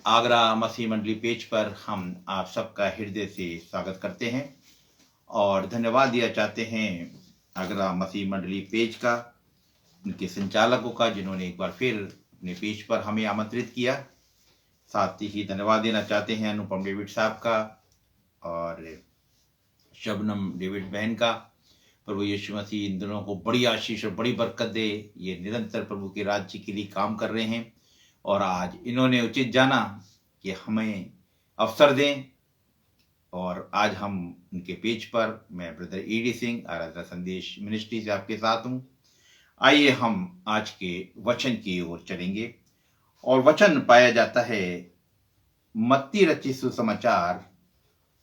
आगरा मसीह मंडली पेज पर हम आप सबका हृदय से स्वागत करते हैं और धन्यवाद दिया चाहते हैं आगरा मसीह मंडली पेज का, उनके संचालकों का, जिन्होंने एक बार फिर अपने पेज पर हमें आमंत्रित किया। साथ ही धन्यवाद देना चाहते हैं अनुपम डेविड साहब का और शबनम डेविड बहन का। प्रभु यीशु मसीह इन दोनों को बड़ी आशीष और बड़ी बरकत दे। ये निरंतर प्रभु के राज्य के लिए काम कर रहे हैं और आज इन्होंने उचित जाना कि हमें अवसर दें और आज हम उनके पेज पर, मैं ब्रदर ईडी सिंह आराधना संदेश मिनिस्ट्री से आपके साथ हूं। आइए हम आज के वचन की ओर चलेंगे और वचन पाया जाता है मत्ती रचित सुसमाचार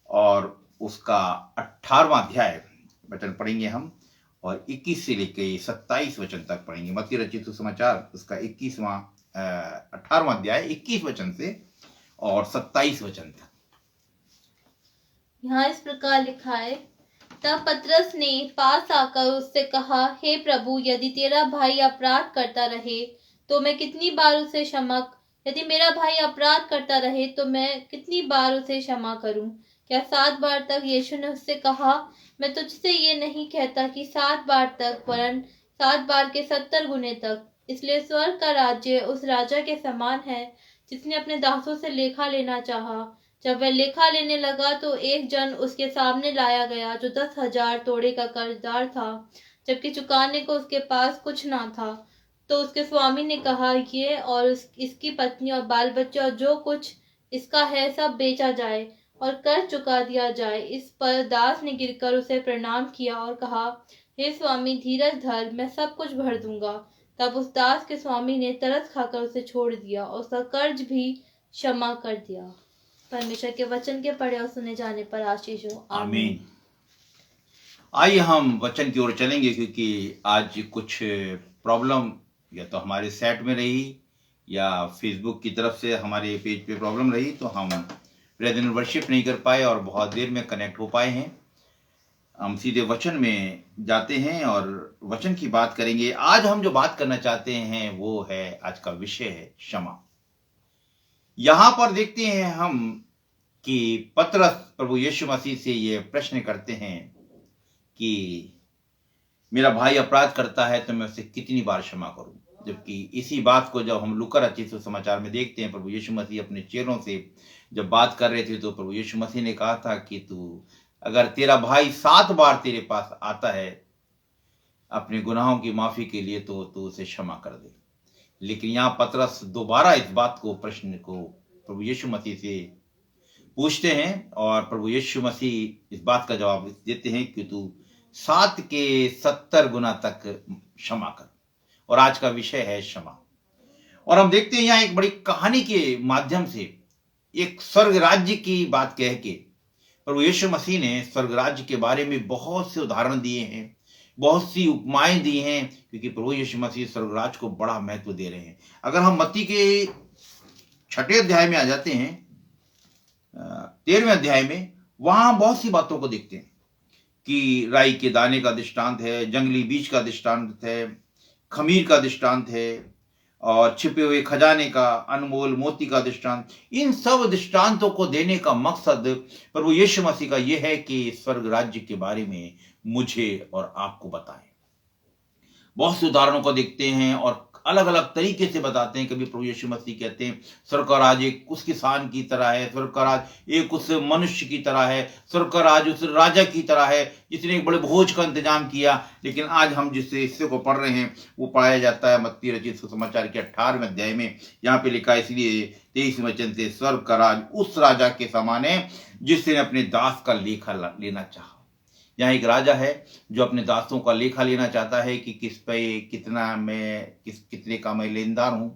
और उसका 18वां अध्याय वचन पढ़ेंगे हम और 21 से लेकर 27 वचन तक पढ़ेंगे। मत्ती रचित सुसमाचार उसका 18वां अध्याय 21 वचन से और 27 वचन तक। यहाँ इस प्रकार लिखा है, तब पतरस ने पास आकर उससे कहा, हे प्रभु, यदि तेरा भाई अपराध करता रहे तो मैं कितनी बार उसे यदि मेरा भाई अपराध करता रहे तो मैं कितनी बार उसे क्षमा करूं? क्या 7 बार तक? यीशु ने उससे कहा, मैं तुझसे ये नहीं कहता कि 7 बार तक, वरन 7 बार के 70 गुने तक। इसलिए स्वर्ग का राज्य उस राजा के समान है जिसने अपने दासों से लेखा लेना चाहा। जब वह लेखा लेने लगा तो एक जन उसके सामने लाया गया जो 10,000 तोड़े का कर्जदार था, जबकि चुकाने को उसके पास कुछ ना था। तो उसके स्वामी ने कहा, ये और इसकी पत्नी और बाल बच्चे और जो कुछ इसका है सब बेचा जाए और कर्ज चुका दिया जाए। इस पर दास ने गिरकर उसे प्रणाम किया और कहा, हे स्वामी, धीरज धर, मैं सब कुछ भर दूंगा। तब उस दास के स्वामी ने तरस खाकर उसे छोड़ दिया और उसका कर्ज भी क्षमा कर दिया। परमेश्वर के वचन के पढ़े और सुने जाने पर आशीष हो। आमीन। आइए हम वचन की ओर चलेंगे क्योंकि आज कुछ प्रॉब्लम या तो हमारे सेट में रही या फेसबुक की तरफ से हमारे पेज पे प्रॉब्लम रही, तो हम प्रेजेंट वर्शिप नहीं कर पाए और बहुत देर में कनेक्ट हो पाए हैं। हम सीधे वचन में जाते हैं और वचन की बात करेंगे। आज हम जो बात करना चाहते हैं वो है, आज का विषय है क्षमा। यहां पर देखते हैं हम कि पतरस प्रभु यीशु मसीह से ये प्रश्न करते हैं कि मेरा भाई अपराध करता है तो मैं उसे कितनी बार क्षमा करूं। जबकि इसी बात को जब हम लूका रचित सुसमाचार में देखते हैं, प्रभु यीशु मसीह अपने चेलों से जब बात कर रहे थे तो प्रभु यीशु मसीह ने कहा था कि तू अगर तेरा भाई 7 बार तेरे पास आता है अपने गुनाहों की माफी के लिए तो तू उसे क्षमा कर दे। लेकिन यहाँ पतरस दोबारा इस बात को, प्रश्न को प्रभु यीशु मसीह से पूछते हैं और प्रभु यीशु मसीह इस बात का जवाब देते हैं कि तू 7 के 70 गुना तक क्षमा कर। और आज का विषय है क्षमा। और हम देखते हैं यहाँ एक बड़ी कहानी के माध्यम से एक स्वर्ग राज्य की बात कह के प्रभु यीशु मसीह ने स्वर्ग राज्य के बारे में बहुत से उदाहरण दिए हैं, बहुत सी उपमाएं दी हैं, क्योंकि प्रभु यीशु मसीह स्वर्ग राज्य को बड़ा महत्व दे रहे हैं। अगर हम मत्ती के 6 अध्याय में आ जाते हैं, 13वें अध्याय में, वहां बहुत सी बातों को देखते हैं कि राई के दाने का दृष्टांत है, जंगली बीज का दृष्टांत है, खमीर का दृष्टांत है और छिपे हुए खजाने का, अनमोल मोती का दृष्टांत। इन सब दृष्टांतों को देने का मकसद प्रभु यीशु मसीह का यह है कि स्वर्ग राज्य के बारे में मुझे और आपको बताएं। बहुत से उदाहरणों को देखते हैं और अलग अलग तरीके से बताते हैं। कभी प्रभु यीशु मसीह कहते हैं स्वर्ग का राज एक उस किसान की तरह है, स्वर्ग का राज एक उस मनुष्य की तरह है, स्वर्ग का राज उस राजा की तरह है जिसने एक बड़े भोज का इंतजाम किया। लेकिन आज हम जिस हिस्से को पढ़ रहे हैं वो पाया जाता है मत्ती रचित सुसमाचार के 18वें अध्याय में। यहाँ पे लिखा है, इसलिए 23 वचन से, स्वर्ग का राज उस राजा के समान है जिसने अपने दास का लेखा लेना चाहा। यहाँ एक राजा है जो अपने दासों का लेखा लेना चाहता है कि किस पे कितने का मैं लेनदार हूं।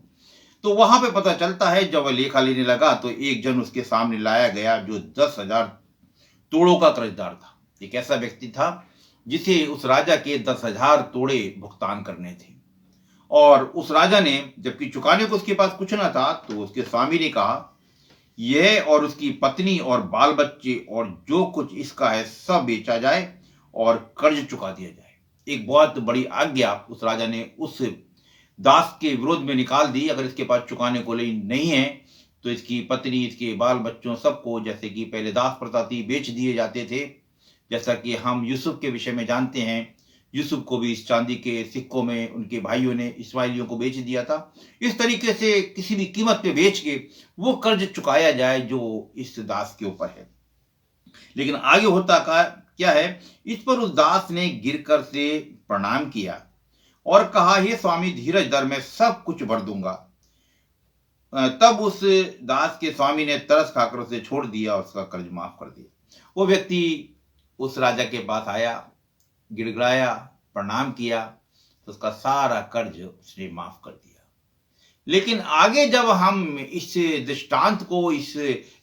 तो वहां पे पता चलता है जब वह लेखा लेने लगा तो एक जन उसके सामने लाया गया जो 10,000 तोड़ों का कर्जदार था। एक ऐसा व्यक्ति था जिसे उस राजा के 10,000 तोड़े भुगतान करने थे। और उस राजा ने, जबकि चुकाने को उसके पास कुछ ना था, तो उसके स्वामी ने कहा यह और उसकी पत्नी और बाल बच्चे और जो कुछ इसका है सब बेचा जाए और कर्ज चुका दिया जाए। एक बहुत बड़ी आज्ञा उस राजा ने उस दास के विरोध में निकाल दी। अगर इसके पास चुकाने को नहीं है तो इसकी पत्नी, इसके बाल बच्चों सबको, जैसे कि पहले दास प्रथा थी, बेच दिए जाते थे। जैसा कि हम यूसुफ के विषय में जानते हैं, यूसुफ को भी इस चांदी के सिक्कों में उनके भाइयों ने इस्माइलियों को बेच दिया था। इस तरीके से किसी भी कीमत पे बेच के वो कर्ज चुकाया जाए जो इस दास के ऊपर है। लेकिन आगे होता क्या है, इस पर उस दास ने गिरकर से प्रणाम किया और कहा, हे स्वामी धीरज धर, मैं सब कुछ भर दूंगा। तब उस दास के स्वामी ने तरस खाकर उसे छोड़ दिया और उसका कर्ज माफ कर दिया। वो व्यक्ति उस राजा के पास आया, गिड़गिड़ाया, प्रणाम किया, तो उसका सारा कर्ज उसने माफ कर दिया। लेकिन आगे जब हम इस दृष्टांत को, इस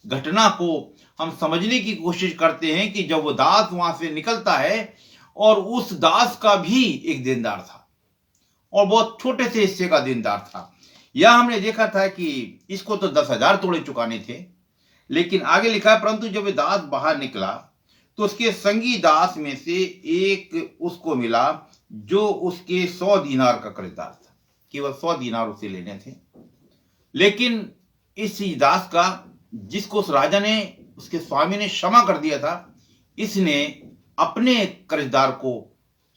घटना को हम समझने की कोशिश करते हैं कि जब वो दास वहां से निकलता है और उस दास का भी एक देनदार था और बहुत छोटे से हिस्से का देनदार था। यह हमने देखा था कि इसको तो 10,000 तोड़े चुकाने थे, लेकिन आगे लिखा है, परंतु जब दास बाहर निकला तो उसके संगी दास में से एक उसको मिला जो उसके 100 दीनार का कर्जदार था। केवल 100 दीनार उसे लेने थे। लेकिन इस दास का, जिसको उस राजा ने, उसके स्वामी ने क्षमा कर दिया था, इसने अपने कर्जदार को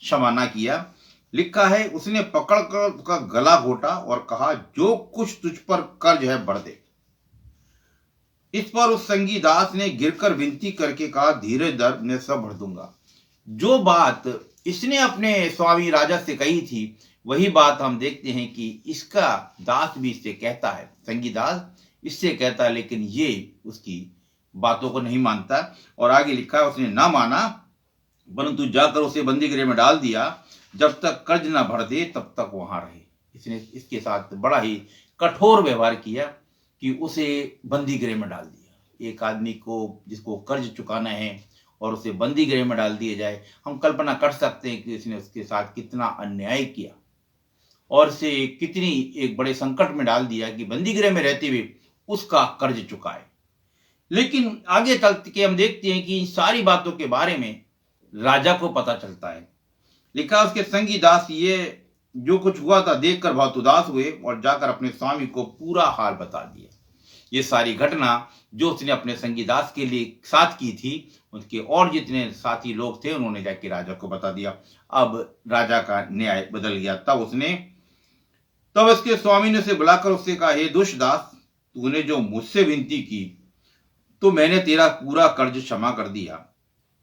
क्षमा ना किया। लिखा है, उसने पकड़कर उसका गला घोटा और कहा, जो कुछ तुझ पर कर्ज है भर दे। इस पर उस संगी दास ने गिरकर विनती करके कहा, धीरज धर, मैं सब भर दूंगा। जो बात इसने अपने स्वामी राजा से कही थी, वही बात हम देखते हैं कि इसका दास भी इससे कहता है, संगी दास इससे कहता है, लेकिन ये उसकी बातों को नहीं मानता। और आगे लिखा है, उसने ना माना, परंतु जाकर उसे बंदी गृह में डाल दिया। जब तक कर्ज ना भर दे तब तक वहां रहे। इसने इसके साथ बड़ा ही कठोर व्यवहार किया कि उसे बंदी गृह में डाल दिया। एक आदमी को जिसको कर्ज चुकाना है और उसे बंदी गृह में डाल दिया जाए, हम कल्पना कर सकते हैं कि इसने उसके साथ कितना अन्याय किया और उसे कितनी एक बड़े संकट में डाल दिया कि बंदी गृह में रहते हुए उसका कर्ज चुकाए। लेकिन आगे चल के हम देखते हैं कि इन सारी बातों के बारे में राजा को पता चलता है। लिखा, उसके संगी दास ये जो कुछ हुआ था देखकर बहुत उदास हुए और जाकर अपने स्वामी को पूरा हाल बता दिया। ये सारी घटना जो उसने अपने संगी दास के लिए साथ की थी, उसके और जितने साथी लोग थे उन्होंने जाके राजा को बता दिया। अब राजा का न्याय बदल गया। तब उसके स्वामी ने उसे बुलाकर उससे कहा, हे दुष्ट दास, तूने जो मुझसे विनती की तो मैंने तेरा पूरा कर्ज क्षमा कर दिया।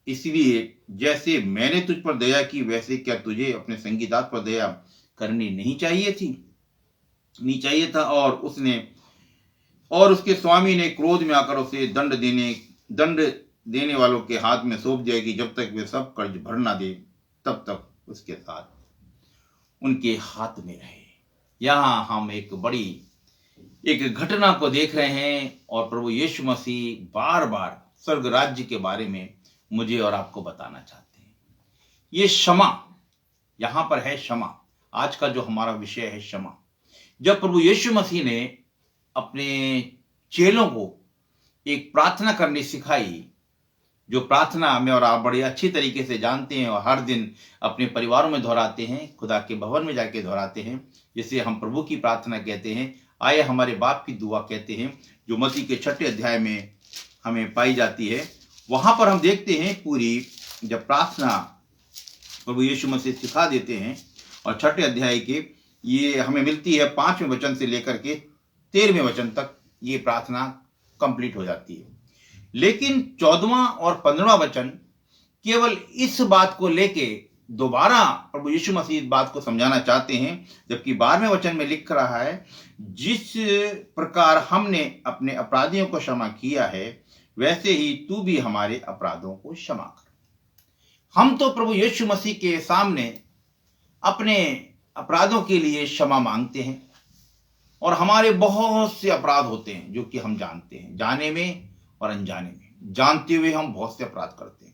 इसलिए जैसे मैंने तुझ पर दया की, वैसे क्या तुझे अपने संगी दास पर दया करनी नहीं चाहिए था। और उसके स्वामी ने क्रोध में आकर उसे दंड देने वालों के हाथ में सौंप दिया कि जब तक वे सब कर्ज भर ना दे तब तक उसके साथ उनके हाथ में रहे। यहां हम एक घटना को देख रहे हैं और प्रभु यीशु मसीह बार बार स्वर्ग राज्य के बारे में मुझे और आपको बताना चाहते हैं। ये क्षमा, यहां पर है क्षमा। आज का जो हमारा विषय है क्षमा। जब प्रभु यीशु मसीह ने अपने चेलों को एक प्रार्थना करनी सिखाई, जो प्रार्थना में और आप बड़े अच्छी तरीके से जानते हैं और हर दिन अपने परिवारों में दोहराते हैं, खुदा के भवन में जाके दोहराते हैं, जिसे हम प्रभु की प्रार्थना कहते हैं, आए हमारे बाप की दुआ कहते हैं, जो मसीह के 6 अध्याय में हमें पाई जाती है। वहां पर हम देखते हैं पूरी जब प्रार्थना प्रभु यीशु मसीह सिखा देते हैं और 6 अध्याय के ये हमें मिलती है 5वें वचन से लेकर के 13वें वचन तक ये प्रार्थना कंप्लीट हो जाती है। लेकिन 14वां और 15वां वचन केवल इस बात को लेके दोबारा प्रभु यीशु मसीह इस बात को समझाना चाहते हैं, जबकि 12वें वचन में लिख रहा है, जिस प्रकार हमने अपने अपराधियों को क्षमा किया है वैसे ही तू भी हमारे अपराधों को क्षमा कर। हम तो प्रभु यीशु मसीह के सामने अपने अपराधों के लिए क्षमा मांगते हैं और हमारे बहुत से अपराध होते हैं जो कि हम जानते हैं, जाने में और अनजाने में। जानते हुए हम बहुत से अपराध करते हैं,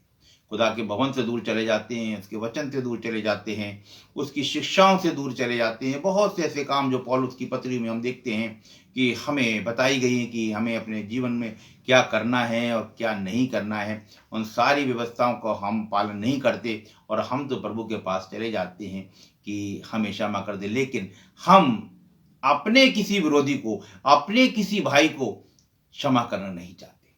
खुदा के भवन से दूर चले जाते हैं, उसके वचन से दूर चले जाते हैं, उसकी शिक्षाओं से दूर चले जाते हैं। बहुत से ऐसे काम जो पौलुस की पत्री में हम देखते हैं कि हमें बताई गई है कि हमें अपने जीवन में क्या करना है और क्या नहीं करना है। उन सारी व्यवस्थाओं को हम पालन नहीं करते और हम तो प्रभु के पास चले जाते हैं कि हमें क्षमा कर दे। लेकिन हम अपने किसी विरोधी को, अपने किसी भाई को क्षमा करना नहीं चाहते।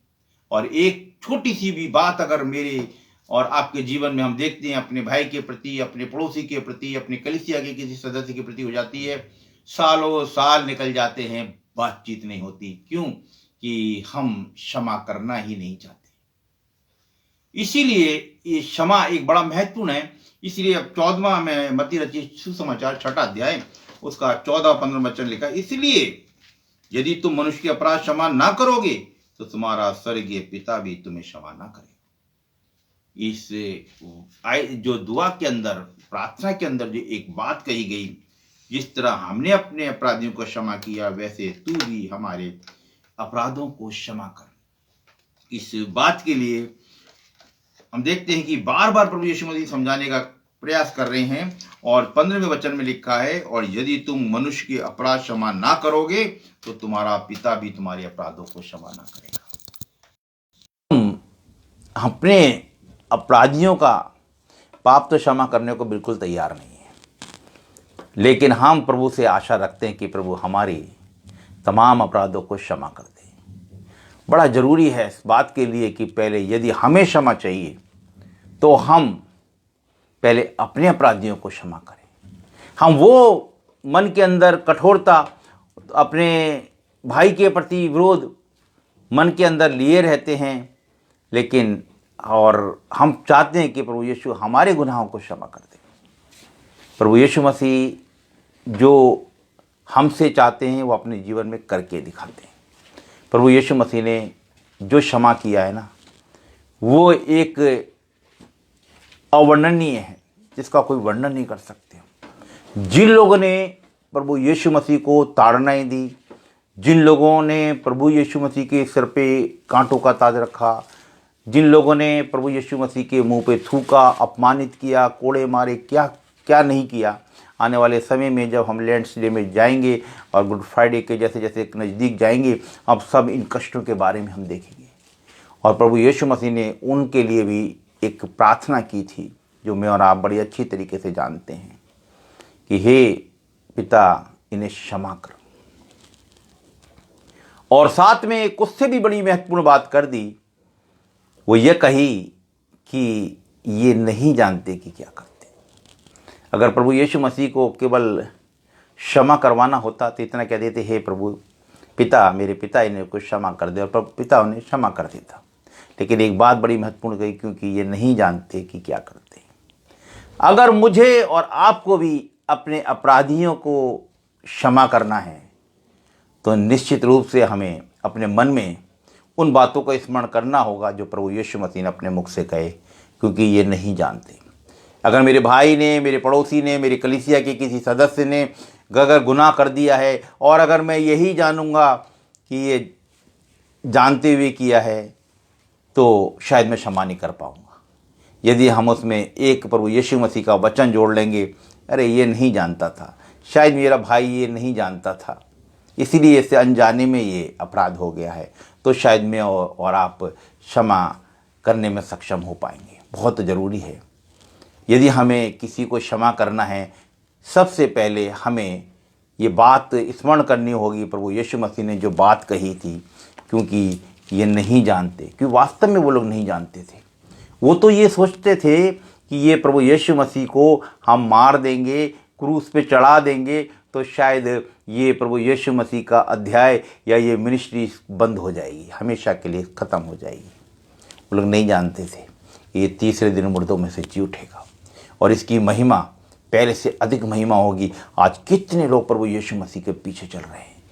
और एक छोटी सी भी बात अगर मेरे और आपके जीवन में हम देखते हैं अपने भाई के प्रति, अपने पड़ोसी के प्रति, अपने कलीसिया के किसी सदस्य के प्रति हो जाती है, सालों साल निकल जाते हैं, बातचीत नहीं होती। क्यों? कि हम क्षमा करना ही नहीं चाहते। इसीलिए ये क्षमा एक बड़ा महत्वपूर्ण है। इसलिए अब 14वां में मत्ती रचित सुसमाचार 6ठा अध्याय उसका 14-15 वचन लिखा, इसलिए यदि तुम मनुष्य के अपराध क्षमा ना करोगे तो तुम्हारा स्वर्गीय पिता भी तुम्हें क्षमा ना करेगा। इस जो दुआ के अंदर, प्रार्थना के अंदर जो एक बात कही गई, जिस तरह हमने अपने अपराधियों को क्षमा किया वैसे तू भी हमारे अपराधों को क्षमा कर। इस बात के लिए हम देखते हैं कि बार बार प्रभु यीशु मसीह समझाने का प्रयास कर रहे हैं। और 15वें वचन में लिखा है, और यदि तुम मनुष्य के अपराध क्षमा ना करोगे तो तुम्हारा पिता भी तुम्हारे अपराधों को क्षमा ना करेगा। हम अपने अपराधियों का पाप तो क्षमा करने को बिल्कुल तैयार नहीं है, लेकिन हम प्रभु से आशा रखते हैं कि प्रभु हमारी तमाम अपराधों को क्षमा कर दे। बड़ा ज़रूरी है इस बात के लिए कि पहले यदि हमें क्षमा चाहिए तो हम पहले अपने अपराधियों को क्षमा करें। हम वो मन के अंदर कठोरता, अपने भाई के प्रति विरोध मन के अंदर लिए रहते हैं, लेकिन और हम चाहते हैं कि प्रभु यीशु हमारे गुनाहों को क्षमा कर दे। प्रभु यीशु मसीह जो हमसे चाहते हैं वो अपने जीवन में करके दिखाते हैं। प्रभु यीशु मसीह ने जो क्षमा किया है ना, वो एक अवर्णनीय है, जिसका कोई वर्णन नहीं कर सकते। जिन लोगों ने प्रभु यीशु मसीह को ताड़नाएं दी, जिन लोगों ने प्रभु यीशु मसीह के सिर पे कांटों का ताज रखा, जिन लोगों ने प्रभु यीशु मसीह के मुंह पे थूका, अपमानित किया, कोड़े मारे, क्या क्या नहीं किया। आने वाले समय में जब हम लैंड्स डे में जाएंगे और गुड फ्राइडे के जैसे जैसे नज़दीक जाएंगे, अब सब इन कष्टों के बारे में हम देखेंगे। और प्रभु यीशु मसीह ने उनके लिए भी एक प्रार्थना की थी, जो मैं और आप बड़ी अच्छी तरीके से जानते हैं, कि हे पिता इन्हें क्षमा कर। और साथ में एक उससे भी बड़ी महत्वपूर्ण बात कर दी, वो ये कही कि ये नहीं जानते कि क्या करते। अगर प्रभु यीशु मसीह को केवल क्षमा करवाना होता तो इतना कह देते, हे प्रभु पिता, मेरे पिता इन्हें कुछ क्षमा कर दे, और प्रभु पिता उन्हें क्षमा कर देता। लेकिन एक बात बड़ी महत्वपूर्ण कही, क्योंकि ये नहीं जानते कि क्या करते। अगर मुझे और आपको भी अपने अपराधियों को क्षमा करना है तो निश्चित रूप से हमें अपने मन में उन बातों का स्मरण करना होगा जो प्रभु यीशु मसीह ने अपने मुख से कहे, क्योंकि ये नहीं जानते। अगर मेरे भाई ने, मेरे पड़ोसी ने, मेरे कलीसिया के किसी सदस्य ने अगर गुनाह कर दिया है, और अगर मैं यही जानूंगा कि ये जानते हुए किया है, तो शायद मैं क्षमा नहीं कर पाऊंगा। यदि हम उसमें एक प्रभु यीशु मसीह का वचन जोड़ लेंगे, अरे ये नहीं जानता था, शायद मेरा भाई ये नहीं जानता था, इसीलिए इसे अनजाने में ये अपराध हो गया है, तो शायद मैं और आप क्षमा करने में सक्षम हो पाएंगे। बहुत ज़रूरी है। यदि हमें किसी को क्षमा करना है, सबसे पहले हमें ये बात स्मरण करनी होगी प्रभु यीशु मसीह ने जो बात कही थी, क्योंकि ये नहीं जानते। क्योंकि वास्तव में वो लोग नहीं जानते थे। वो तो ये सोचते थे कि ये प्रभु यीशु मसीह को हम मार देंगे, क्रूस पे चढ़ा देंगे, तो शायद ये प्रभु यीशु मसीह का अध्याय या ये मिनिस्ट्री बंद हो जाएगी, हमेशा के लिए ख़त्म हो जाएगी। वो लोग नहीं जानते थे ये तीसरे दिन मुर्दों में से जी उठेगा, और इसकी महिमा पहले से अधिक महिमा होगी। आज कितने लोग प्रभु यीशु मसीह के पीछे चल रहे हैं।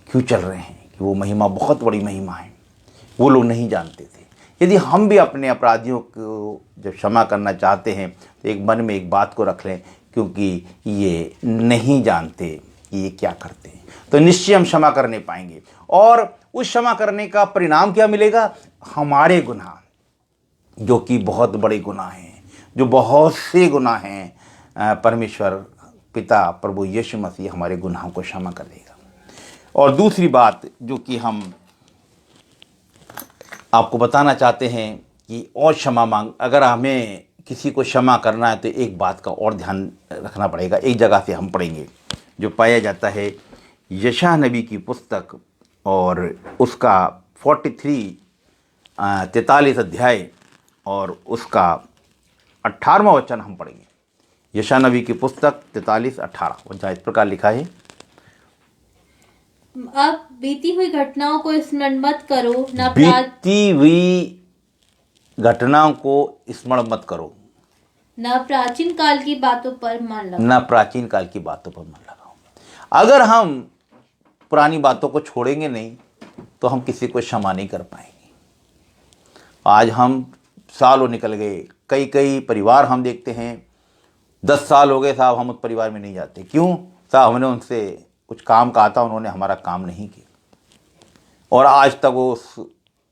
क्यों चल रहे हैं? कि वो महिमा बहुत बड़ी महिमा है, वो लोग नहीं जानते थे। यदि हम भी अपने अपराधियों को जब क्षमा करना चाहते हैं तो एक मन में एक बात को रख लें, क्योंकि ये नहीं जानते कि ये क्या करते हैं, तो निश्चय हम क्षमा करने पाएंगे। और उस क्षमा करने का परिणाम क्या मिलेगा? हमारे गुनाह, जो कि बहुत बड़े गुनाह हैं, जो बहुत से गुनाह हैं, परमेश्वर पिता प्रभु यीशु मसीह हमारे गुनाहों को क्षमा कर देगा। और दूसरी बात जो कि हम आपको बताना चाहते हैं कि और क्षमा मांग, अगर हमें किसी को क्षमा करना है तो एक बात का और ध्यान रखना पड़ेगा। एक जगह से हम पढ़ेंगे जो पाया जाता है यशायाह नबी की पुस्तक और उसका 43 अध्याय और उसका 18वां वचन हम पढ़ेंगे। यशायाह नबी की पुस्तक 43:18 वचन इस प्रकार लिखा है, अब बीती हुई घटनाओं को स्मरण मत करो, बीती हुई घटनाओं को स्मरण मत करो, न प्राचीन काल की बातों पर मन लगाओ। न प्राचीन काल की बातों पर मन लगाओ। अगर हम पुरानी बातों को छोड़ेंगे नहीं तो हम किसी को क्षमा नहीं कर पाएंगे। आज हम सालों निकल गए, कई कई परिवार हम देखते हैं 10 साल हो गए साहब, हम उस परिवार में नहीं जाते। क्यों साहब? हमने उनसे कुछ काम कहा था, उन्होंने हमारा काम नहीं किया और आज तक वो उस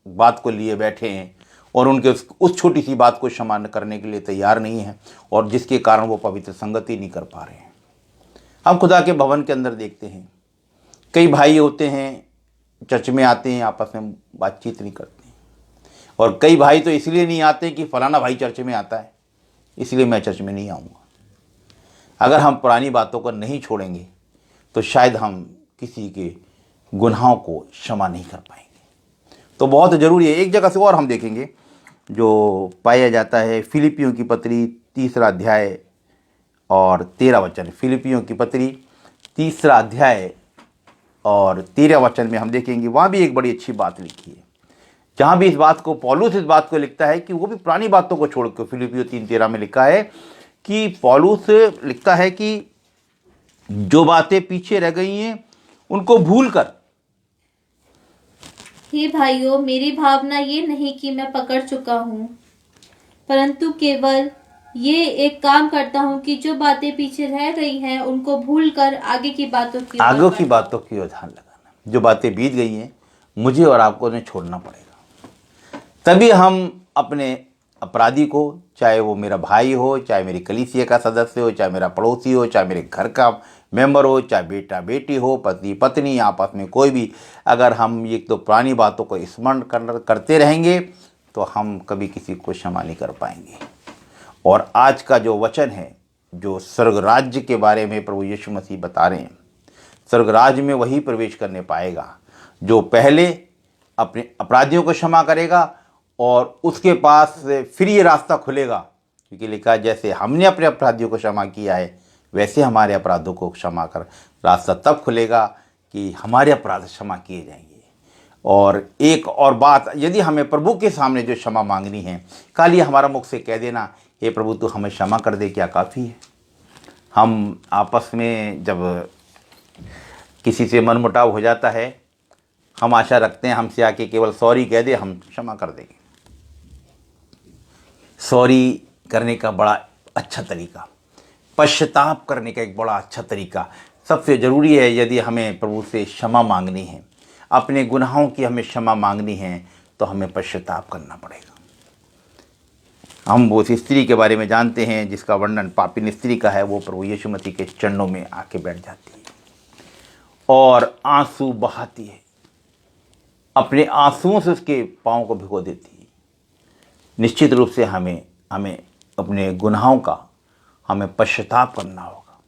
बात को लिए बैठे हैं और उनके उस छोटी सी बात को क्षमा करने के लिए तैयार नहीं है और जिसके कारण वो पवित्र संगति नहीं कर पा रहे हैं। हम खुदा के भवन के अंदर देखते हैं कई भाई होते हैं, चर्च में आते हैं, आपस में बातचीत नहीं करते हैं और कई भाई तो इसलिए नहीं आते कि फलाना भाई चर्च में आता है इसलिए मैं चर्च में नहीं आऊँगा। अगर हम पुरानी बातों को नहीं छोड़ेंगे तो शायद हम किसी के गुनाहों को क्षमा नहीं कर पाएंगे। तो बहुत ज़रूरी है। एक जगह से और हम देखेंगे जो पाया जाता है, फिलिपियों की पत्री 3 अध्याय और 13 वचन। फिलिपियों की पत्री 3 अध्याय और 13 वचन में हम देखेंगे, वहाँ भी एक बड़ी अच्छी बात लिखी है, जहाँ भी इस बात को पौलुस इस बात को लिखता है कि वो भी पुरानी बातों को छोड़ के, फिलिपियों 3:13 में लिखा है कि पौलुस लिखता है कि जो बातें पीछे रह गई हैं उनको भूल कर। हे भाइयों, मेरी भावना ये नहीं कि मैं पकड़ चुका हूँ, परंतु केवल ये एक काम करता हूँ कि जो बातें पीछे रह गई हैं उनको भूलकर आगे की बातों की ओर ध्यान लगाना। जो बातें बीत गई हैं मुझे और आपको उन्हें छोड़ना पड़ेगा, तभी हम अपने अपराधी को, चाहे वो मेरा भाई हो, चाहे मेरी कलीसिया का सदस्य हो, चाहे मेरा पड़ोसी हो, चाहे मेरे घर का मेंबर हो, चाहे बेटा बेटी हो, पति पत्नी, आपस में कोई भी, अगर हम एक तो पुरानी बातों को स्मरण करते रहेंगे तो हम कभी किसी को क्षमा नहीं कर पाएंगे। और आज का जो वचन है, जो स्वर्ग राज्य के बारे में प्रभु यीशु मसीह बता रहे हैं, स्वर्ग राज्य में वही प्रवेश करने पाएगा जो पहले अपने अपराधियों को क्षमा करेगा और उसके पास फिर ये रास्ता खुलेगा, क्योंकि लिखा है जैसे हमने अपने अपराधियों को क्षमा किया है वैसे हमारे अपराधों को क्षमा कर, रास्ता तब खुलेगा कि हमारे अपराध क्षमा किए जाएंगे। और एक और बात, यदि हमें प्रभु के सामने जो क्षमा मांगनी है, खाली हमारा मुख से कह देना हे प्रभु तू हमें क्षमा कर दे, क्या काफ़ी है? हम आपस में जब किसी से मनमुटाव हो जाता है, हम आशा रखते हैं हमसे आके केवल सॉरी कह दे, हम क्षमा कर देंगे। सॉरी करने का बड़ा अच्छा तरीका, पश्चाताप करने का एक बड़ा अच्छा तरीका सबसे ज़रूरी है। यदि हमें प्रभु से क्षमा मांगनी है, अपने गुनाहों की हमें क्षमा मांगनी है, तो हमें पश्चाताप करना पड़ेगा। हम वो उस स्त्री के बारे में जानते हैं जिसका वर्णन पापिन स्त्री का है, वो प्रभु यीशु मसीह के चरणों में आके बैठ जाती है और आंसू बहाती है, अपने आंसुओं से उसके पाँव को भिगो देती है। निश्चित रूप से हमें अपने गुनाहों का हमें पश्चाताप करना होगा।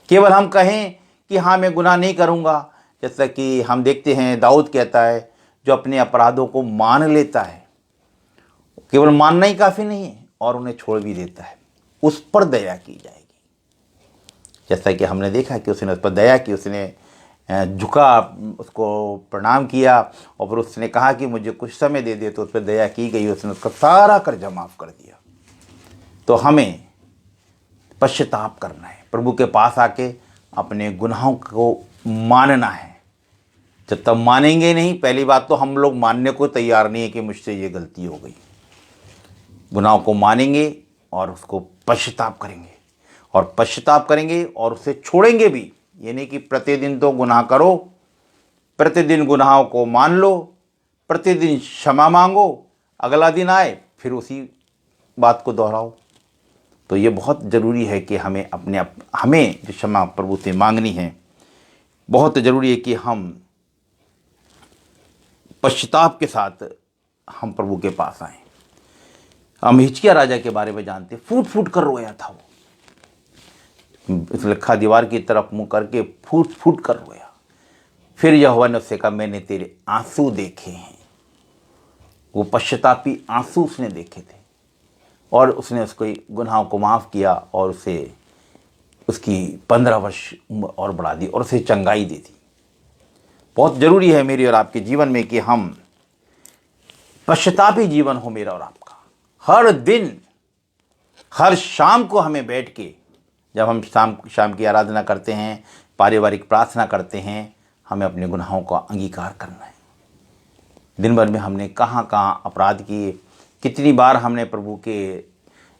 केवल हम कहें कि हाँ मैं गुनाह नहीं करूँगा, जैसा कि हम देखते हैं दाऊद कहता है जो अपने अपराधों को मान लेता है, केवल मानना ही काफ़ी नहीं है और उन्हें छोड़ भी देता है, उस पर दया की जाएगी। जैसा कि हमने देखा कि उसने उस पर दया की, उसने झुका, उसको प्रणाम किया और फिर उसने कहा कि मुझे कुछ समय दे दे, तो उस पर दया की गई, उसने उसका सारा कर्जा माफ़ कर दिया। तो हमें पश्चाताप करना है, प्रभु के पास आके अपने गुनाहों को मानना है। जब तक मानेंगे नहीं, पहली बात तो हम लोग मानने को तैयार नहीं है कि मुझसे ये गलती हो गई। गुनाहों को मानेंगे और उसको पश्चाताप करेंगे और उसे छोड़ेंगे भी। ये नहीं कि प्रतिदिन तो गुनाह करो, प्रतिदिन गुनाहों को मान लो, प्रतिदिन क्षमा मांगो, अगला दिन आए फिर उसी बात को दोहराओ। तो ये बहुत ज़रूरी है कि हमें जो क्षमा प्रभु से मांगनी है, बहुत ज़रूरी है कि हम पश्चाताप के साथ हम प्रभु के पास आएँ। हम हिजकिय्याह राजा के बारे में जानते, फूट फूट कर रोया था वो, इस लिखा दीवार की तरफ मुंह करके फूट फूट कर रोया। फिर यहोवा ने उससे कहा, मैंने तेरे आंसू देखे हैं। वो पश्चातापी आंसू उसने देखे थे और उसने उसको गुनाहों को माफ़ किया और उसे उसकी 15 वर्ष उम्र और बढ़ा दी और उसे चंगाई दे दी। बहुत ज़रूरी है मेरे और आपके जीवन में कि हम पश्चातापी जीवन हो मेरा और आपका। हर दिन, हर शाम को हमें बैठ के, जब हम शाम की आराधना करते हैं, पारिवारिक प्रार्थना करते हैं, हमें अपने गुनाहों का अंगीकार करना है। दिन भर में हमने कहाँ कहाँ अपराध किए, कितनी बार हमने प्रभु के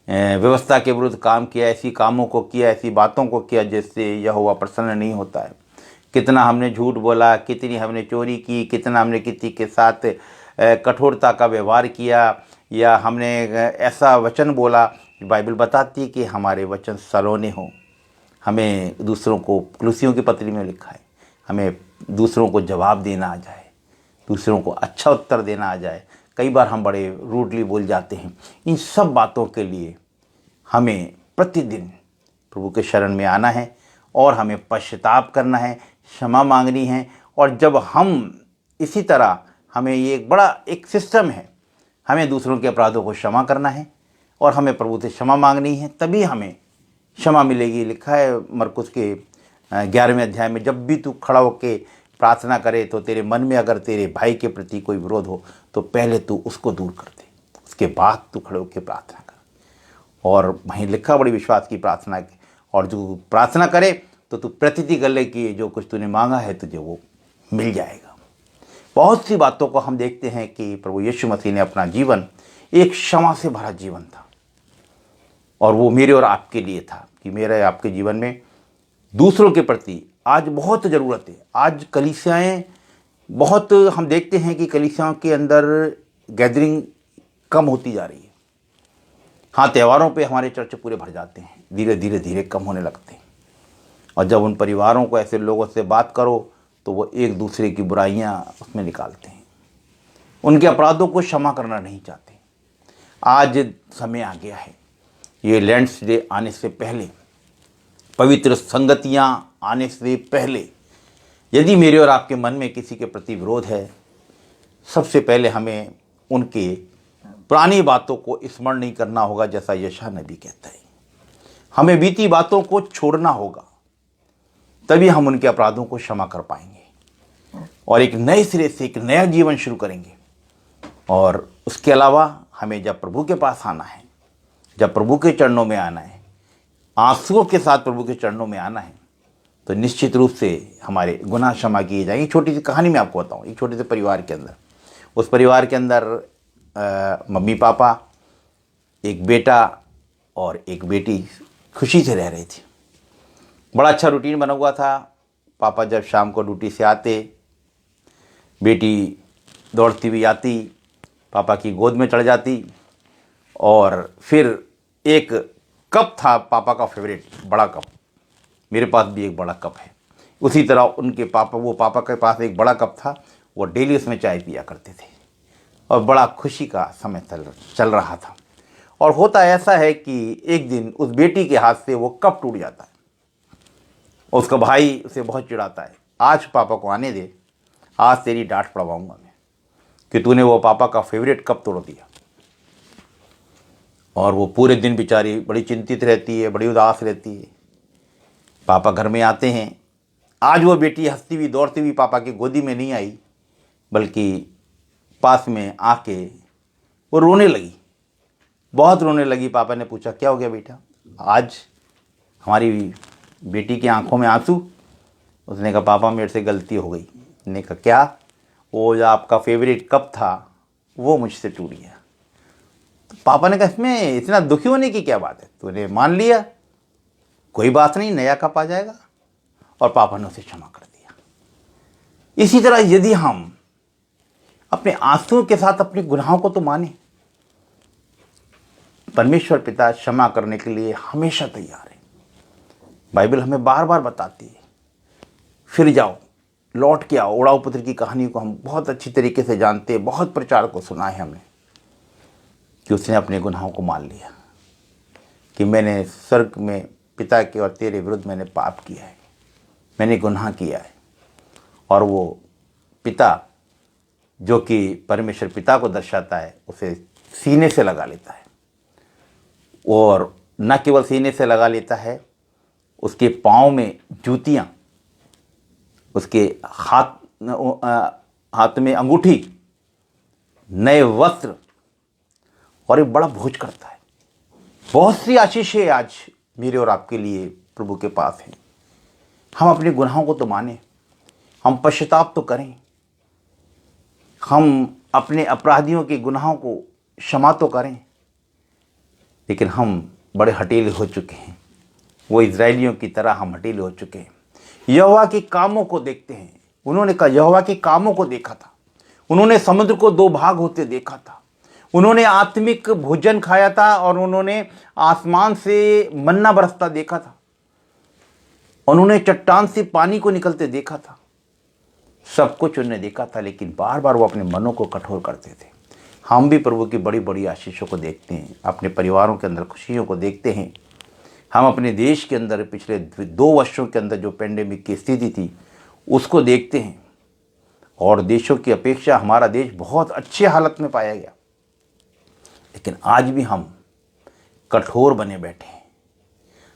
व्यवस्था के विरुद्ध काम किया, ऐसी कामों को किया, ऐसी बातों को किया जिससे यहोवा प्रसन्न नहीं होता है। कितना हमने झूठ बोला, कितनी हमने चोरी की, कितना हमने किसी के साथ कठोरता का व्यवहार किया, या हमने ऐसा वचन बोला। बाइबल बताती है कि हमारे वचन सलोने हों। हमें दूसरों को, कुलुसियों की पत्री में लिखा है, हमें दूसरों को जवाब देना आ जाए, दूसरों को अच्छा उत्तर देना आ जाए। कई बार हम बड़े रूडली बोल जाते हैं। इन सब बातों के लिए हमें प्रतिदिन प्रभु के शरण में आना है और हमें पश्चाताप करना है, क्षमा मांगनी है। और जब हम इसी तरह, हमें ये एक सिस्टम है, हमें दूसरों के अपराधों को क्षमा करना है और हमें प्रभु से क्षमा मांगनी है, तभी हमें क्षमा मिलेगी। लिखा है मरकुस के 11वें अध्याय में, जब भी तू खड़ा होकर प्रार्थना करे तो तेरे मन में अगर तेरे भाई के प्रति कोई विरोध हो तो पहले तू उसको दूर कर दे, उसके बाद तू खड़े होकर प्रार्थना कर। और वहीं लिखा बड़ी विश्वास की प्रार्थना की, और जो प्रार्थना करे तो तू प्रतिति कर ले कि जो कुछ तूने मांगा है तुझे वो मिल जाएगा। बहुत सी बातों को हम देखते हैं कि प्रभु यीशु मसीह ने अपना जीवन एक क्षमा से भरा जीवन था, और वो मेरे और आपके लिए था कि मेरे आपके जीवन में दूसरों के प्रति आज बहुत ज़रूरत है। आज कलीसियाएँ बहुत, हम देखते हैं कि कलीसियाओं के अंदर गैदरिंग कम होती जा रही है। हाँ, त्योहारों पे हमारे चर्च पूरे भर जाते हैं, धीरे धीरे कम होने लगते हैं। और जब उन परिवारों को, ऐसे लोगों से बात करो तो वो एक दूसरे की बुराइयां उसमें निकालते हैं, उनके अपराधों को क्षमा करना नहीं चाहते। आज समय आ गया है, ये लैंड्स डे आने से पहले, पवित्र संगतियां आने से पहले, यदि मेरे और आपके मन में किसी के प्रति विरोध है, सबसे पहले हमें उनके पुरानी बातों को स्मरण नहीं करना होगा। जैसा यशायाह नबी कहता है, हमें बीती बातों को छोड़ना होगा, तभी हम उनके अपराधों को क्षमा कर पाएंगे और एक नए सिरे से एक नया जीवन शुरू करेंगे। और उसके अलावा हमें जब प्रभु के पास आना है, जब प्रभु के चरणों में आना है, आंसुओं के साथ प्रभु के चरणों में आना है, तो निश्चित रूप से हमारे गुनाह क्षमा किए जाएंगे। छोटी सी कहानी मैं आपको बताऊं। एक छोटे से परिवार के अंदर, उस परिवार के अंदर मम्मी पापा, एक बेटा और एक बेटी खुशी से रह रही थी। बड़ा अच्छा रूटीन बना हुआ था। पापा जब शाम को ड्यूटी से आते, बेटी दौड़ती हुई आती, पापा की गोद में चढ़ जाती, और फिर एक कप था पापा का फेवरेट, बड़ा कप। मेरे पास भी एक बड़ा कप है। उसी तरह उनके पापा के पास एक बड़ा कप था, वो डेली उसमें चाय पिया करते थे और बड़ा खुशी का समय चल रहा था। और होता ऐसा है कि एक दिन उस बेटी के हाथ से वो कप टूट जाता है। उसका भाई उसे बहुत चिढ़ाता है, आज पापा को आने दे, आज तेरी डांट पड़वाऊंगा मैं कि तूने वो पापा का फेवरेट कप तोड़ दिया। और वो पूरे दिन बेचारी बड़ी चिंतित रहती है, बड़ी उदास रहती है। पापा घर में आते हैं। आज वो बेटी हंसती हुई दौड़ती हुई पापा की गोदी में नहीं आई, बल्कि पास में आके वो रोने लगी, बहुत रोने लगी। पापा ने पूछा, क्या हो गया बेटा, आज हमारी बेटी की आंखों में आंसू? उसने कहा, पापा मेरे से गलती हो गई। ने कहा, क्या? वो जो आपका फेवरेट कप था वो मुझसे टूट गया। तो पापा ने कहा, इसमें इतना दुखी होने की क्या बात है, तूने मान लिया, कोई बात नहीं, नया कप आ जाएगा। और पापा ने उसे क्षमा कर दिया। इसी तरह यदि हम अपने आंसुओं के साथ अपने गुनाहों को तो माने, परमेश्वर पिता क्षमा करने के लिए हमेशा तैयार है। बाइबल हमें बार बार बताती है, फिर जाओ, लौट के आओ। ओढ़ाऊ पुत्र की कहानी को हम बहुत अच्छी तरीके से जानते हैं, बहुत प्रचार को सुना है हमने कि उसने अपने गुनाहों को मान लिया कि मैंने स्वर्ग में पिता के और तेरे विरुद्ध मैंने पाप किया है, मैंने गुनाह किया है। और वो पिता जो कि परमेश्वर पिता को दर्शाता है उसे सीने से लगा लेता है, और न केवल सीने से लगा लेता है, उसके पाँव में जूतियाँ, उसके हाथ में अंगूठी, नए वस्त्र और एक बड़ा भोज करता है। बहुत सी आशीषें आज मेरे और आपके लिए प्रभु के पास हैं। हम अपने गुनाहों को तो माने, हम पश्चाताप तो करें, हम अपने अपराधियों के गुनाहों को क्षमा तो करें, लेकिन हम बड़े हठीले हो चुके हैं। वो इज़राइलियों की तरह हम हठीले हो चुके हैं। यहोवा के कामों को देखते हैं। उन्होंने कहा, यहोवा के कामों को देखा था। उन्होंने समुद्र को दो भाग होते देखा था। उन्होंने आत्मिक भोजन खाया था और उन्होंने आसमान से मन्ना बरसता देखा था। उन्होंने चट्टान से पानी को निकलते देखा था। सब कुछ उन्होंने देखा था, लेकिन बार बार वो अपने मनों को कठोर करते थे। हम भी प्रभु की बड़ी बड़ी आशीषों को देखते हैं, अपने परिवारों के अंदर खुशियों को देखते हैं। हम अपने देश के अंदर पिछले 2 वर्षों के अंदर जो पेंडेमिक की स्थिति थी उसको देखते हैं, और देशों की अपेक्षा हमारा देश बहुत अच्छे हालत में पाया गया। लेकिन आज भी हम कठोर बने बैठे हैं।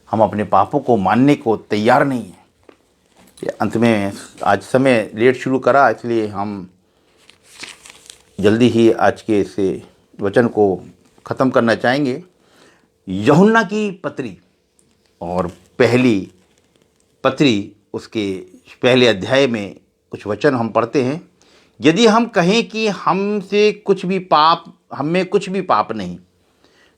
हम अपने पापों को मानने को तैयार नहीं हैं। अंत में आज समय लेट शुरू करा, इसलिए हम जल्दी ही आज के इस वचन को ख़त्म करना चाहेंगे। यूहन्ना की पत्री और पहली पत्री, उसके पहले अध्याय में कुछ वचन हम पढ़ते हैं। यदि हम कहें कि हम में कुछ भी पाप नहीं,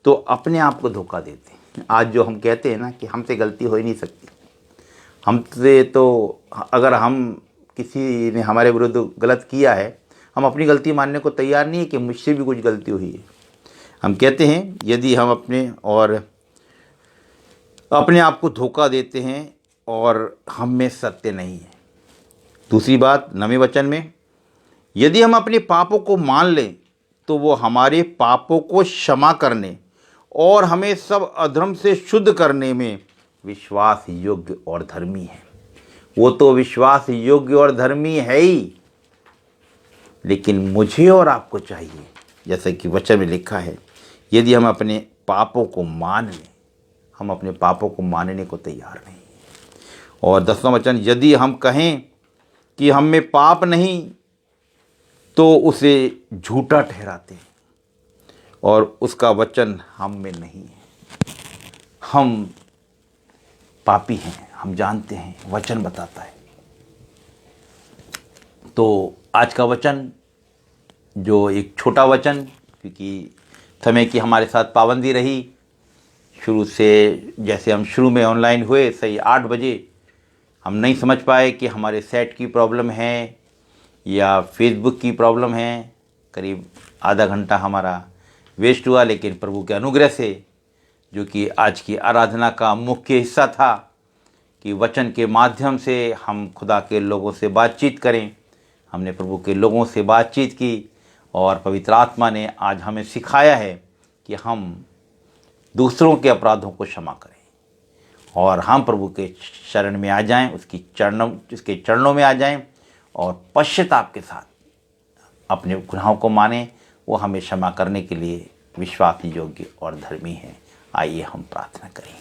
तो अपने आप को धोखा देते हैं। आज जो हम कहते हैं ना कि हमसे गलती हो ही नहीं सकती, हमसे तो अगर हम किसी ने हमारे विरुद्ध गलत किया है, हम अपनी गलती मानने को तैयार नहीं है कि मुझसे भी कुछ गलती हुई है। हम कहते हैं यदि हम अपने आप को धोखा देते हैं और हम में सत्य नहीं है। दूसरी बात 9वें वचन में, यदि हम अपने पापों को मान लें तो वो हमारे पापों को क्षमा करने और हमें सब अधर्म से शुद्ध करने में विश्वास योग्य और धर्मी है। वो तो विश्वास योग्य और धर्मी है ही, लेकिन मुझे और आपको चाहिए, जैसे कि वचन में लिखा है, यदि हम अपने पापों को मान लें। हम अपने पापों को मानने को तैयार नहीं। और 10वां वचन, यदि हम कहें कि हम में पाप नहीं, तो उसे झूठा ठहराते हैं और उसका वचन हम में नहीं है। हम पापी हैं, हम जानते हैं, वचन बताता है। तो आज का वचन, जो एक छोटा वचन, क्योंकि समय की हमारे साथ पाबंदी रही, शुरू से जैसे हम शुरू में ऑनलाइन हुए सही 8 बजे, हम नहीं समझ पाए कि हमारे सेट की प्रॉब्लम है या फेसबुक की प्रॉब्लम है। करीब आधा घंटा हमारा वेस्ट हुआ, लेकिन प्रभु के अनुग्रह से, जो कि आज की आराधना का मुख्य हिस्सा था, कि वचन के माध्यम से हम खुदा के लोगों से बातचीत करें, हमने प्रभु के लोगों से बातचीत की और पवित्र आत्मा ने आज हमें सिखाया है कि हम दूसरों के अपराधों को क्षमा करें और हम प्रभु के शरण में आ जाएं, उसके चरणों में आ जाएं और पश्चाताप के साथ अपने गुनाहों को मानें। वो हमें क्षमा करने के लिए विश्वास योग्य और धर्मी है। आइए हम प्रार्थना करें।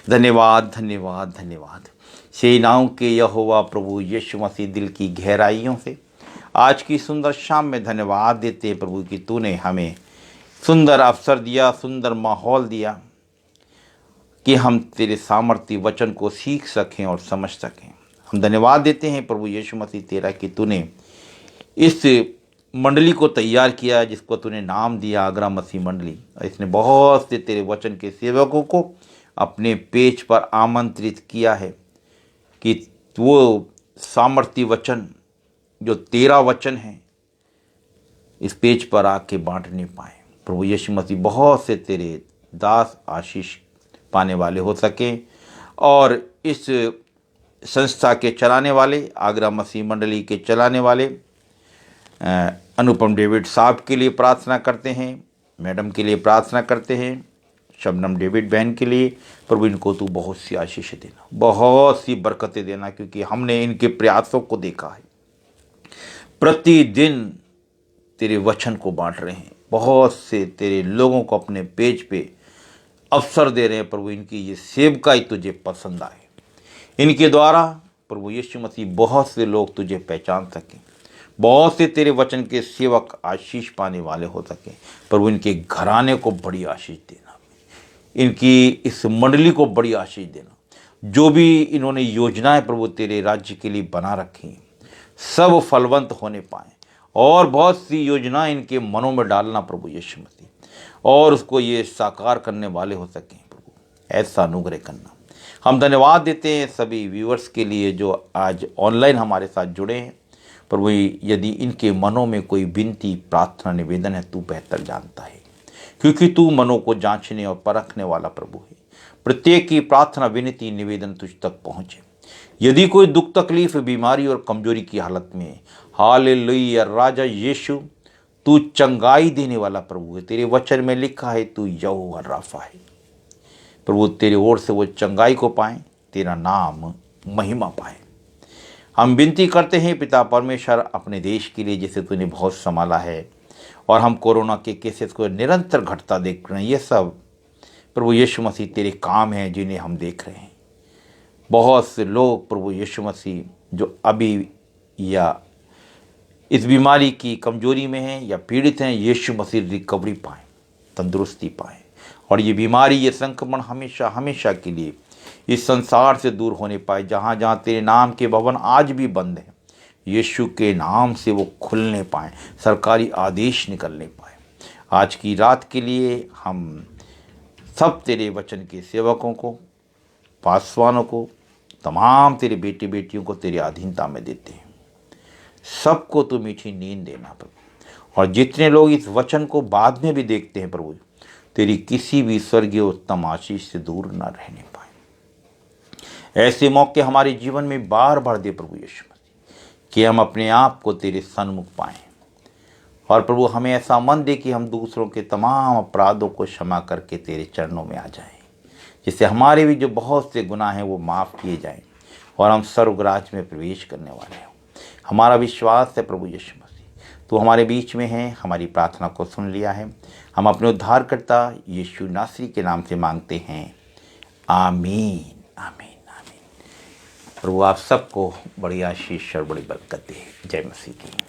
धन्यवाद धन्यवाद धन्यवाद सेनाओं के यहोवा प्रभु यीशु मसीह, दिल की गहराइयों से आज की सुंदर शाम में धन्यवाद देते हैं प्रभु कि तूने हमें सुंदर अवसर दिया, सुंदर माहौल दिया कि हम तेरे सामर्थ्य वचन को सीख सकें और समझ सकें। हम धन्यवाद देते हैं प्रभु यीशु मसीह तेरा कि तूने इस मंडली को तैयार किया, जिसको तूने नाम दिया आगरा मसीह मंडली। इसने बहुत से तेरे वचन के सेवकों को अपने पेज पर आमंत्रित किया है कि वो सामर्थ्य वचन जो तेरा वचन है इस पेज पर आके बांटने पाए। प्रभु यीशु मसीह, बहुत से तेरे दास आशीष पाने वाले हो सके और इस संस्था के चलाने वाले, आगरा मसीह मंडली के चलाने वाले अनुपम डेविड साहब के लिए प्रार्थना करते हैं, मैडम के लिए प्रार्थना करते हैं, शबनम डेविड बहन के लिए प्रभु इनको तू बहुत सी आशीष देना, बहुत सी बरकतें देना, क्योंकि हमने इनके प्रयासों को देखा है। प्रतिदिन तेरे वचन को बांट रहे हैं, बहुत से तेरे लोगों को अपने पेज पे अवसर दे रहे हैं। प्रभु इनकी ये सेवकाई तुझे पसंद आए, इनके द्वारा प्रभु यीशु मसीह बहुत से लोग तुझे पहचान सकें, बहुत से तेरे वचन के सेवक आशीष पाने वाले हो सकें। प्रभु इनके घराने को बड़ी आशीष देना, इनकी इस मंडली को बड़ी आशीष देना। जो भी इन्होंने योजनाएं प्रभु तेरे राज्य के लिए बना रखी हैं, सब फलवंत होने पाएँ, और बहुत सी योजनाएं इनके मनों में डालना प्रभु यीशु मसीह, और उसको ये साकार करने वाले हो सकें। प्रभु ऐसा अनुग्रह करना। हम धन्यवाद देते हैं सभी व्यूअर्स के लिए जो आज ऑनलाइन हमारे साथ जुड़े हैं। प्रभु यदि इनके मनों में कोई विनती, प्रार्थना, निवेदन है, तू बेहतर जानता है, क्योंकि तू मनों को जांचने और परखने वाला प्रभु है। प्रत्येक की प्रार्थना, विनती, निवेदन तुझ तक पहुँचे। यदि कोई दुख, तकलीफ, बीमारी और कमजोरी की हालत में है, हालेलुया राजा यीशु, तू चंगाई देने वाला प्रभु है। तेरे वचन में लिखा है तू यहोवा राफा है। प्रभु तेरे ओर से वो चंगाई को पाएं, तेरा नाम महिमा पाए। हम विनती करते हैं पिता परमेश्वर अपने देश के लिए, जिसे तूने बहुत संभाला है, और हम कोरोना के केसेस को निरंतर घटता देख रहे हैं। ये सब प्रभु यीशु मसीह तेरे काम हैं जिन्हें हम देख रहे हैं। बहुत से लोग प्रभु यीशु मसीह जो अभी या इस बीमारी की कमजोरी में हैं या पीड़ित हैं, यीशु मसीह रिकवरी पाएँ, तंदुरुस्ती पाएँ, और ये बीमारी, ये संक्रमण हमेशा हमेशा के लिए इस संसार से दूर होने पाए। जहाँ जहाँ तेरे नाम के भवन आज भी बंद हैं, यीशु के नाम से वो खुलने पाएँ, सरकारी आदेश निकलने पाए। आज की रात के लिए हम सब तेरे वचन के सेवकों को, पासवानों को, तमाम तेरे बेटे बेटियों को तेरी अधीनता में देते हैं। सबको तू मीठी नींद देना प्रभु, और जितने लोग इस वचन को बाद में भी देखते हैं प्रभु, तेरी किसी भी स्वर्गीय उत्तम आशीष से दूर न रहने पाए। ऐसे मौके हमारे जीवन में बार बार दे प्रभु यीशु मसीह, कि हम अपने आप को तेरे सन्मुख पाएं, और प्रभु हमें ऐसा मन दे कि हम दूसरों के तमाम अपराधों को क्षमा करके तेरे चरणों में आ जाएं, जिससे हमारे भी जो बहुत से गुनाह हैं वो माफ़ किए जाएं, और हम स्वर्गराज में प्रवेश करने वाले हैं। हमारा विश्वास है प्रभु यीशु मसीह, तू हमारे बीच में है, हमारी प्रार्थना को सुन लिया है। हम अपने उद्धारकर्ता यीशु नासरी के नाम से मांगते हैं, आमीन आमीन आमीन। प्रभु आप सबको बड़ी आशीष और बड़ी बरकत दे। जय मसीह की।